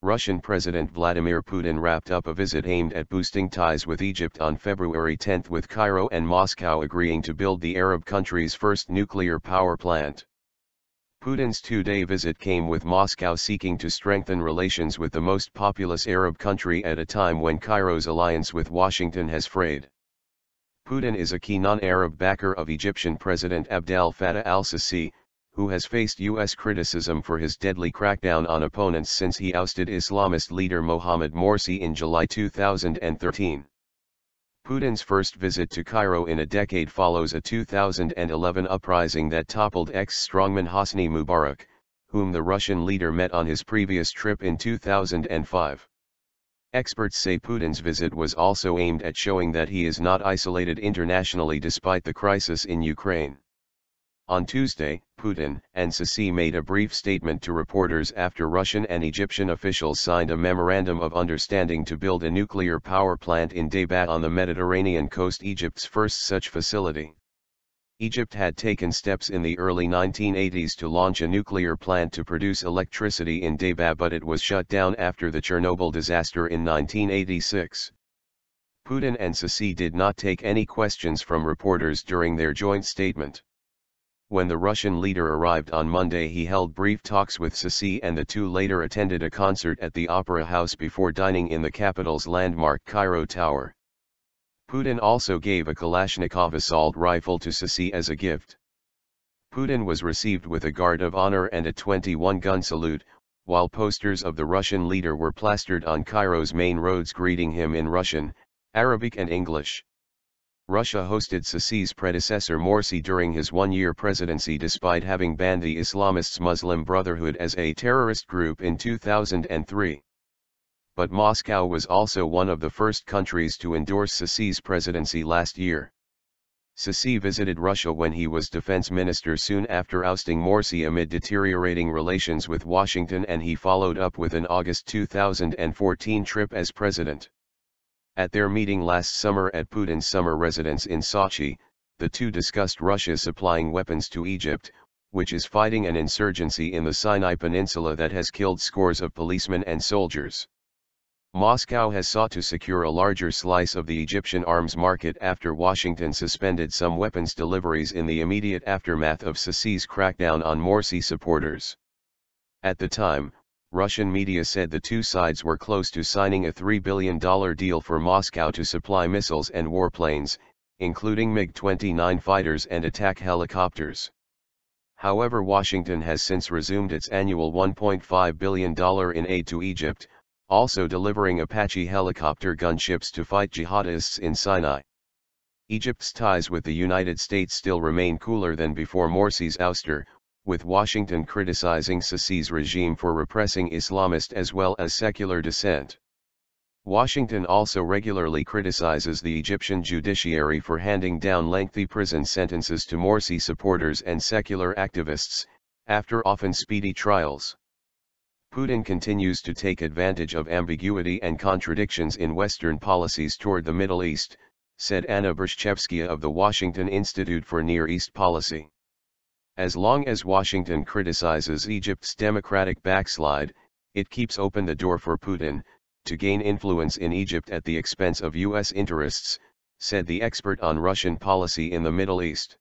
Russian President Vladimir Putin wrapped up a visit aimed at boosting ties with Egypt on February 10 with Cairo and Moscow agreeing to build the Arab country's first nuclear power plant. Putin's two-day visit came with Moscow seeking to strengthen relations with the most populous Arab country at a time when Cairo's alliance with Washington has frayed. Putin is a key non-Arab backer of Egyptian President Abdel Fattah al-Sisi, who has faced U.S. criticism for his deadly crackdown on opponents since he ousted Islamist leader Mohamed Morsi in July 2013. Putin's first visit to Cairo in a decade follows a 2011 uprising that toppled ex-strongman Hosni Mubarak, whom the Russian leader met on his previous trip in 2005. Experts say Putin's visit was also aimed at showing that he is not isolated internationally despite the crisis in Ukraine. On Tuesday, Putin and Sisi made a brief statement to reporters after Russian and Egyptian officials signed a memorandum of understanding to build a nuclear power plant in Deibat on the Mediterranean coast, Egypt's first such facility. Egypt had taken steps in the early 1980s to launch a nuclear plant to produce electricity in Deibat, but it was shut down after the Chernobyl disaster in 1986. Putin and Sisi did not take any questions from reporters during their joint statement. When the Russian leader arrived on Monday, he held brief talks with Sisi, and the two later attended a concert at the Opera House before dining in the capital's landmark Cairo Tower. Putin also gave a Kalashnikov assault rifle to Sisi as a gift. Putin was received with a guard of honor and a 21-gun salute, while posters of the Russian leader were plastered on Cairo's main roads greeting him in Russian, Arabic and English. Russia hosted Sisi's predecessor Morsi during his one-year presidency despite having banned the Islamists' Muslim Brotherhood as a terrorist group in 2003. But Moscow was also one of the first countries to endorse Sisi's presidency last year. Sisi visited Russia when he was defense minister soon after ousting Morsi amid deteriorating relations with Washington, and he followed up with an August 2014 trip as president. At their meeting last summer at Putin's summer residence in Sochi, the two discussed Russia supplying weapons to Egypt, which is fighting an insurgency in the Sinai Peninsula that has killed scores of policemen and soldiers. Moscow has sought to secure a larger slice of the Egyptian arms market after Washington suspended some weapons deliveries in the immediate aftermath of Sisi's crackdown on Morsi supporters. At the time, Russian media said the two sides were close to signing a $3 billion deal for Moscow to supply missiles and warplanes, including MiG-29 fighters and attack helicopters. However, Washington has since resumed its annual $1.5 billion in aid to Egypt, also delivering Apache helicopter gunships to fight jihadists in Sinai. Egypt's ties with the United States still remain cooler than before Morsi's ouster, with Washington criticizing Sisi's regime for repressing Islamist as well as secular dissent. Washington also regularly criticizes the Egyptian judiciary for handing down lengthy prison sentences to Morsi supporters and secular activists, after often speedy trials. Putin continues to take advantage of ambiguity and contradictions in Western policies toward the Middle East, said Anna Bershchevskaya of the Washington Institute for Near East Policy. As long as Washington criticizes Egypt's democratic backslide, it keeps open the door for Putin to gain influence in Egypt at the expense of U.S. interests, said the expert on Russian policy in the Middle East.